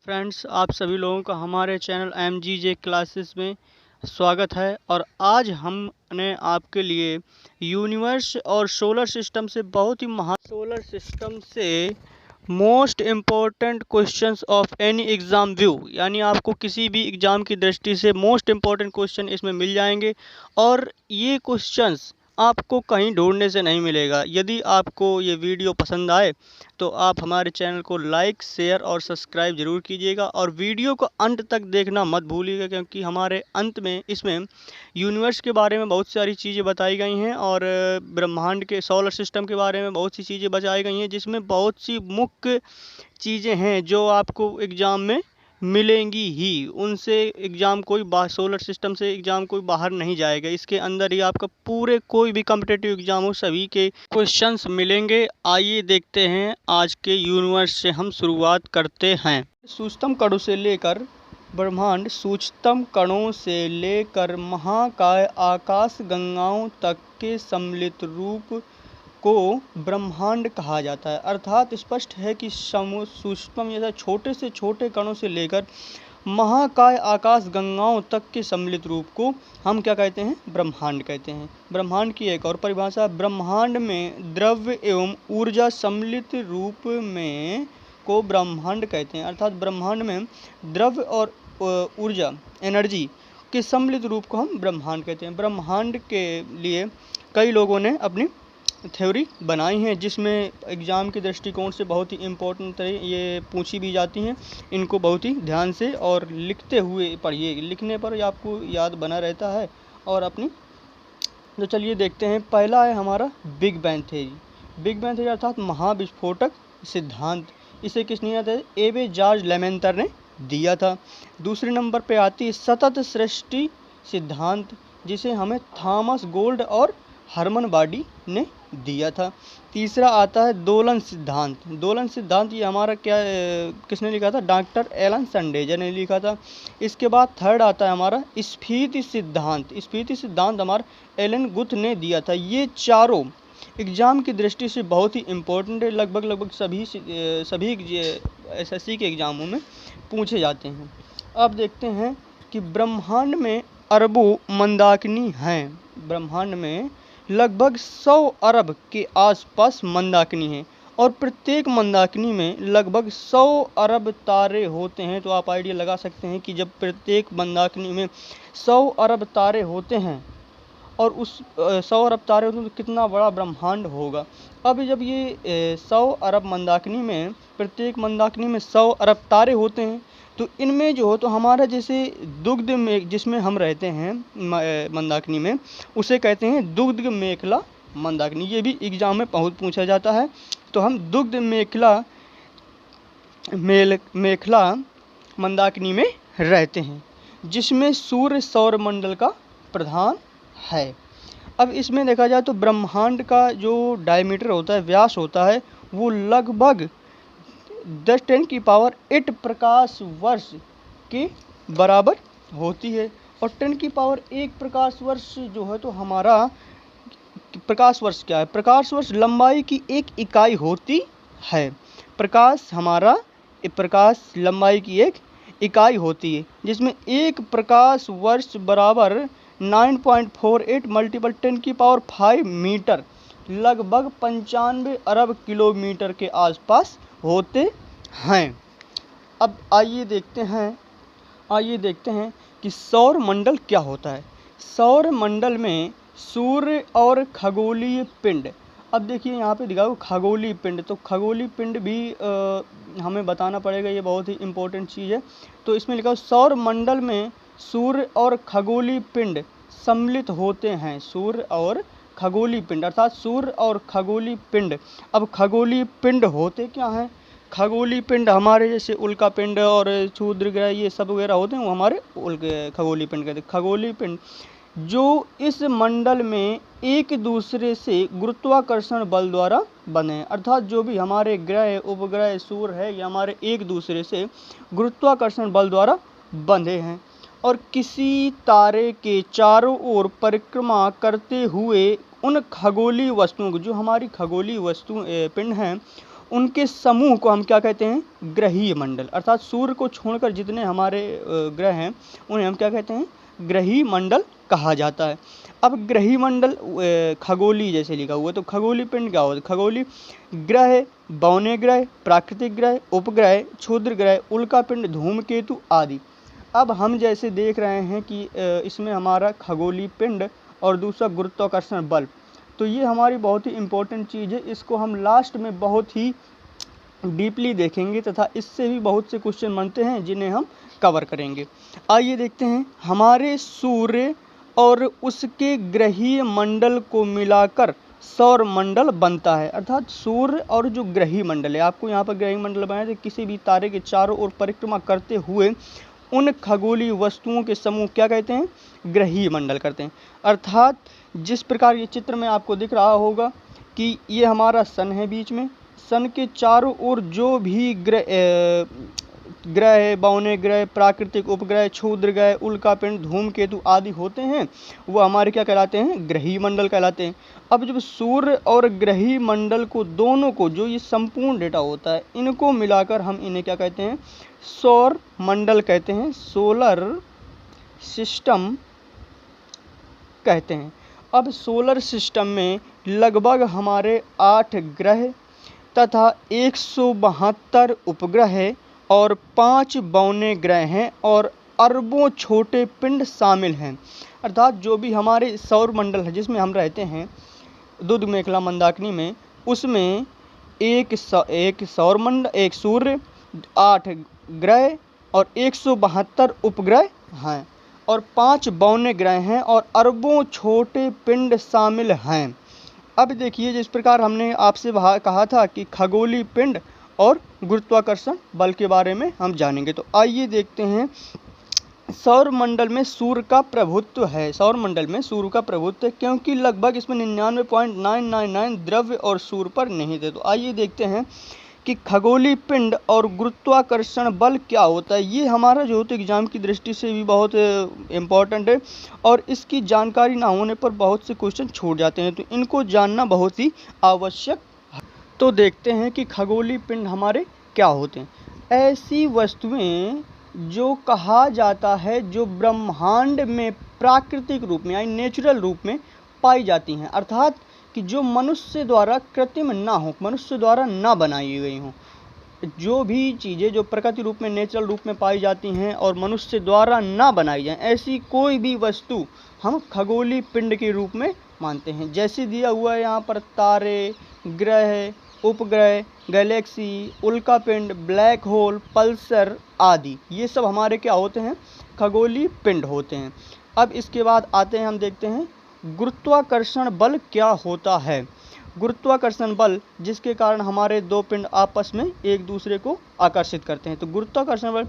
Friends, आप सभी लोगों का हमारे चैनल MGJ क्लासेस में स्वागत है। और आज हमने आपके लिए यूनिवर्स और सोलर सिस्टम से सोलर सिस्टम से most important questions of any exam view, यानी आपको किसी भी एग्ज़ाम की दृष्टि से मोस्ट इम्पोर्टेंट क्वेश्चन इसमें मिल जाएंगे। और ये क्वेश्चंस आपको कहीं ढूंढने से नहीं मिलेगा। यदि आपको ये वीडियो पसंद आए तो आप हमारे चैनल को लाइक, शेयर और सब्सक्राइब ज़रूर कीजिएगा। और वीडियो को अंत तक देखना मत भूलिएगा, क्योंकि हमारे अंत में इसमें यूनिवर्स के बारे में बहुत सारी चीज़ें बताई गई हैं और ब्रह्मांड के सोलर सिस्टम के बारे में बहुत सी चीज़ें बताई गई हैं, जिसमें बहुत सी मुख्य चीज़ें हैं जो आपको एग्ज़ाम में मिलेंगी ही। उनसे एग्ज़ाम सोलर सिस्टम से एग्ज़ाम कोई बाहर नहीं जाएगा। इसके अंदर ही आपका पूरे कोई भी कॉम्पिटिटिव एग्ज़ाम हो, सभी के क्वेश्चंस मिलेंगे। आइए देखते हैं आज के यूनिवर्स से हम शुरुआत करते हैं। सूक्ष्म कणों से लेकर ब्रह्मांड, सूक्ष्म कणों से लेकर महाकाय आकाश गंगाओं तक के सम्मिलित रूप को ब्रह्मांड कहा जाता है। अर्थात स्पष्ट है कि सूक्ष्म या छोटे से छोटे कणों से लेकर महाकाय आकाश गंगाओं तक के सम्मिलित रूप को हम क्या कहते हैं? ब्रह्मांड कहते हैं। ब्रह्मांड की एक और परिभाषा, ब्रह्मांड में द्रव्य एवं ऊर्जा सम्मिलित रूप में को ब्रह्मांड कहते हैं। अर्थात ब्रह्मांड में द्रव्य और ऊर्जा, एनर्जी के सम्मिलित रूप को हम ब्रह्मांड कहते हैं। ब्रह्मांड के लिए कई लोगों ने अपनी थ्योरी बनाई हैं, जिसमें एग्ज़ाम के दृष्टिकोण से बहुत ही इम्पोर्टेंट ये पूछी भी जाती हैं। इनको बहुत ही ध्यान से और लिखते हुए पढ़िए, लिखने पर आपको याद बना रहता है। और अपनी तो चलिए देखते हैं। पहला है हमारा big bang theory. Big bang theory अर्थात महाविस्फोटक सिद्धांत। इसे किसने दिया था? एबे जॉर्ज लेमेंतर ने दिया था। दूसरे नंबर पे आती है सतत सृष्टि सिद्धांत, जिसे हमें थॉमस गोल्ड और हरमन बाडी ने दिया था। तीसरा आता है दोलन सिद्धांत। दोलन सिद्धांत ये हमारा किसने लिखा था? डॉक्टर एलन संडेजर ने लिखा था। इसके बाद थर्ड आता है हमारा स्फीति सिद्धांत। स्फीति सिद्धांत हमारा एलन गुथ ने दिया था। ये चारों एग्ज़ाम की दृष्टि से बहुत ही इम्पोर्टेंट है। लगभग सभी SSC के एग्ज़ामों में पूछे जाते हैं। अब देखते हैं कि ब्रह्मांड में अरबों मंदाकिनी हैं। ब्रह्मांड में लगभग 100 अरब के आसपास मंदाकिनी हैं, और प्रत्येक मंदाकिनी में लगभग 100 अरब तारे होते हैं। तो आप आइडिया लगा सकते हैं कि जब प्रत्येक मंदाकिनी में 100 अरब तारे होते हैं और उस 100 अरब तारे होते हैं तो कितना बड़ा ब्रह्मांड होगा। अब जब ये 100 अरब मंदाकिनी में, प्रत्येक मंदाकिनी में 100 अरब तारे होते हैं, तो इनमें जो हो तो हमारा जैसे दुग्ध में जिसमें हम रहते हैं मंदाकिनी में, उसे कहते हैं दुग्ध मेखला मंदाकिनी। ये भी एग्ज़ाम में बहुत पूछा जाता है। तो हम दुग्ध मेखला मंदाकिनी में रहते हैं, जिसमें सूर्य सौर मंडल का प्रधान है। अब इसमें देखा जाए तो ब्रह्मांड का जो डायमीटर होता है, व्यास होता है, वो लगभग 10⁸ प्रकाश वर्ष के बराबर होती है। और 10⁸ प्रकाश वर्ष जो है तो हमारा प्रकाश वर्ष क्या है? प्रकाश वर्ष लंबाई की एक इकाई होती है। प्रकाश लंबाई की एक इकाई होती है, जिसमें एक प्रकाश वर्ष बराबर 9.48 × 10⁵ मीटर, लगभग 95 अरब किलोमीटर के आसपास होते हैं। अब आइए देखते हैं कि सौर मंडल क्या होता है। सौर मंडल में सूर्य और खगोलीय पिंड। अब देखिए यहाँ पे दिखाओ खगोलीय पिंड, तो खगोलीय पिंड भी हमें बताना पड़ेगा, ये बहुत ही इम्पोर्टेंट चीज़ है। तो इसमें लिखा सौर मंडल में सूर्य और खगोलीय पिंड सम्मिलित होते हैं। सूर्य और खगोलीय पिंड अर्थात सूर्य और खगोलीय पिंड। अब खगोलीय पिंड होते क्या हैं? खगोलीय पिंड हमारे जैसे उल्का पिंड और क्षुद्र ग्रह ये सब वगैरह होते हैं, वो हमारे खगोलीय पिंड कहते हैं। खगोलीय पिंड जो इस मंडल में एक दूसरे से गुरुत्वाकर्षण बल द्वारा बने हैं। अर्थात जो भी हमारे ग्रह, उपग्रह, सूर्य है, ये हमारे एक दूसरे से गुरुत्वाकर्षण बल द्वारा बंधे हैं। और किसी तारे के चारों ओर परिक्रमा करते हुए उन खगोलीय वस्तुओं को, जो हमारी खगोलीय पिंड हैं, उनके समूह को हम क्या कहते हैं, ग्रहीय मंडल। अर्थात सूर्य को छोड़कर जितने हमारे ग्रह हैं उन्हें हम क्या कहते हैं, ग्रहीय मंडल कहा जाता है। अब ग्रहीय मंडल खगोलीय जैसे लिखा हुआ है, तो खगोलीय पिंड क्या होता है, खगोलीय ग्रह, बौने ग्रह, प्राकृतिक ग्रह, उपग्रह, क्षुद्र ग्रह, उल्का पिंड, धूमकेतु आदि। अब हम जैसे देख रहे हैं कि इसमें हमारा खगोलीय पिंड और दूसरा गुरुत्वाकर्षण बल, तो ये हमारी बहुत ही इम्पोर्टेंट चीज़ है। इसको हम लास्ट में बहुत ही डीपली देखेंगे तथा इससे भी बहुत से क्वेश्चन बनते हैं जिन्हें हम कवर करेंगे। आइए देखते हैं, हमारे सूर्य और उसके ग्रहीय मंडल को मिलाकर सौर मंडल बनता है। अर्थात सूर्य और जो ग्रहीय मंडल है, आपको यहाँ पर ग्रहीय मंडल बनाया तो किसी भी तारे के चारों ओर परिक्रमा करते हुए उन खगोलीय वस्तुओं के समूह क्या कहते हैं, ग्रहीय मंडल करते हैं। अर्थात जिस प्रकार ये चित्र में आपको दिख रहा होगा कि ये हमारा सन है, बीच में सन के चारों ओर जो भी ग्रह, बौने ग्रह, प्राकृतिक उपग्रह, क्षुद्र ग्रह, उल्का पिंड, धूमकेतु आदि होते हैं वो हमारे क्या कहलाते हैं, ग्रहीय मंडल कहलाते हैं। अब जब सूर्य और ग्रहीय मंडल को दोनों को, जो ये संपूर्ण डेटा होता है, इनको मिलाकर हम इन्हें क्या कहते हैं, सौर मंडल कहते हैं, सोलर सिस्टम कहते हैं। अब सोलर सिस्टम में लगभग हमारे 8 ग्रह तथा 172 उपग्रह और 5 बौने ग्रह हैं और अरबों छोटे पिंड शामिल हैं। अर्थात जो भी हमारे सौर मंडल है जिसमें हम रहते हैं, दुध मेखला मंदाकिनी में, उसमें एक सौर मंडल, एक सूर्य, 8 ग्रह और 172 उपग्रह हैं और 5 बौने ग्रह हैं और अरबों छोटे पिंड शामिल हैं। अब देखिए, जिस प्रकार हमने आपसे कहा था कि खगोलीय पिंड और गुरुत्वाकर्षण बल के बारे में हम जानेंगे, तो आइए देखते हैं। सौर मंडल में सूर्य का प्रभुत्व है, सौर मंडल में सूर्य का प्रभुत्व है क्योंकि लगभग इसमें 99.999 द्रव्य और सूर्य पर निहित है। तो आइए देखते हैं कि खगोलीय पिंड और गुरुत्वाकर्षण बल क्या होता है। ये हमारा जो होता है एग्जाम की दृष्टि से भी बहुत इम्पॉर्टेंट है और इसकी जानकारी ना होने पर बहुत से क्वेश्चन छूट जाते हैं, तो इनको जानना बहुत ही आवश्यक है। तो देखते हैं कि खगोलीय पिंड हमारे क्या होते हैं। ऐसी वस्तुएं जो कहा जाता है जो ब्रह्मांड में प्राकृतिक रूप में यानी नेचुरल रूप में पाई जाती हैं, अर्थात कि जो मनुष्य द्वारा कृत्रिम ना हो, मनुष्य द्वारा ना बनाई गई हों। जो भी चीज़ें जो प्रकृति रूप में, नेचुरल रूप में पाई जाती हैं और मनुष्य द्वारा ना बनाई जाएं, ऐसी कोई भी वस्तु हम खगोलीय पिंड के रूप में मानते हैं। जैसे दिया हुआ है यहाँ पर तारे, ग्रह, उपग्रह, गैलेक्सी, उल्का पिंड, ब्लैक होल, पल्सर आदि, ये सब हमारे क्या होते हैं, खगोलीय पिंड होते हैं। अब इसके बाद आते हैं, हम देखते हैं गुरुत्वाकर्षण बल क्या होता है। गुरुत्वाकर्षण बल जिसके कारण हमारे दो पिंड आपस में एक दूसरे को आकर्षित करते हैं। तो गुरुत्वाकर्षण बल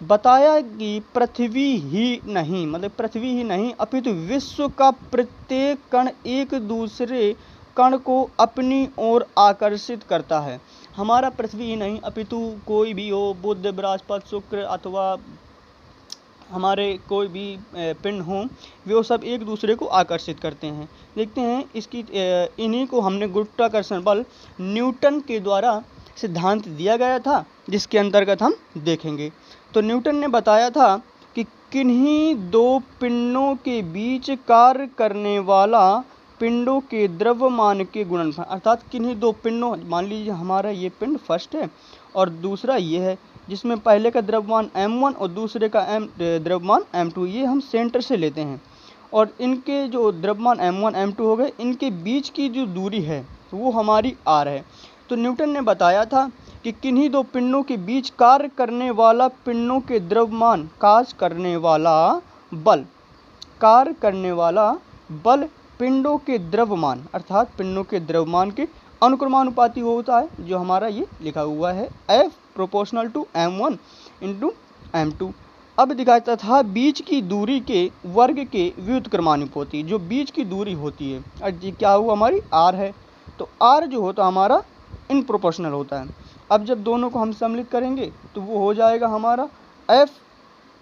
बताया कि पृथ्वी ही नहीं, मतलब पृथ्वी ही नहीं अपितु विश्व का प्रत्येक कण एक दूसरे कण को अपनी ओर आकर्षित करता है। हमारा पृथ्वी ही नहीं अपितु कोई भी हो, बुध, बृहस्पति, शुक्र अथवा हमारे कोई भी पिंड हों, वे सब एक दूसरे को आकर्षित करते हैं। देखते हैं इसकी इन्हीं को हमने गुरुत्वाकर्षण बल न्यूटन के द्वारा सिद्धांत दिया गया था, जिसके अंतर्गत हम देखेंगे। तो न्यूटन ने बताया था कि किन्हीं दो पिंडों के बीच कार्य करने वाला पिंडों के द्रव्यमान के गुणनफल, अर्थात किन्हीं दो पिंडों, मान लीजिए हमारा ये पिंड फर्स्ट है और दूसरा ये है, जिसमें पहले का द्रव्यमान m1 और दूसरे का द्रव्यमान m2, ये हम सेंटर से लेते हैं और इनके जो द्रव्यमान m1 m2 हो गए, इनके बीच की जो दूरी है वो हमारी r है। तो न्यूटन ने बताया था कि किन्हीं दो पिंडों के बीच कार्य करने वाला पिंडों के द्रव्यमान, कार्य करने वाला बल पिंडों के द्रव्यमान, अर्थात पिंडों के द्रव्यमान के अनुक्रमानुपाती होता है, जो हमारा ये लिखा हुआ है F proportional to m1 into m2। अब दिखाया तथा बीच की दूरी के वर्ग के व्युत्क्रमानुपाती, जो बीच की दूरी होती है, ये क्या हुआ, हमारी r है। तो r जो होता हमारा इन प्रोपोर्शनल होता है। अब जब दोनों को हम सम्मिलित करेंगे तो वो हो जाएगा हमारा F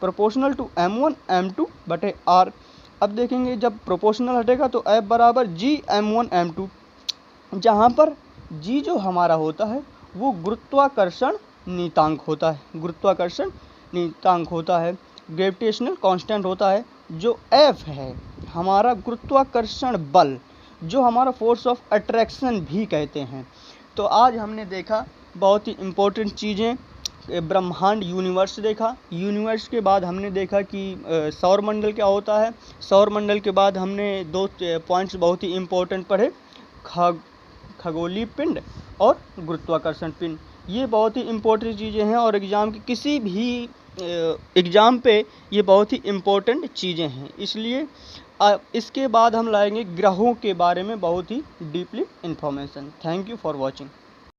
proportional to m1 m2 बटे r। अब देखेंगे जब प्रोपोर्शनल हटेगा तो F बराबर G m1 m2, जहाँ पर G जो हमारा होता है वो गुरुत्वाकर्षण नियतांक होता है। गुरुत्वाकर्षण नियतांक होता है, ग्रेविटेशनल कांस्टेंट होता है। जो F है हमारा गुरुत्वाकर्षण बल, जो हमारा फोर्स ऑफ अट्रैक्शन भी कहते हैं। तो आज हमने देखा बहुत ही इम्पोर्टेंट चीज़ें, ब्रह्मांड यूनिवर्स देखा। यूनिवर्स के बाद हमने देखा कि सौर मंडल क्या होता है। सौर मंडल के बाद हमने दो पॉइंट्स बहुत ही इम्पोर्टेंट पढ़े, खगोलीय पिंड और गुरुत्वाकर्षण पिंड। ये बहुत ही इम्पोर्टेंट चीज़ें हैं और एग्ज़ाम की किसी भी एग्ज़ाम पे ये बहुत ही इम्पोर्टेंट चीज़ें हैं। इसलिए इसके बाद हम लाएंगे ग्रहों के बारे में बहुत ही deeply information. Thank you for watching.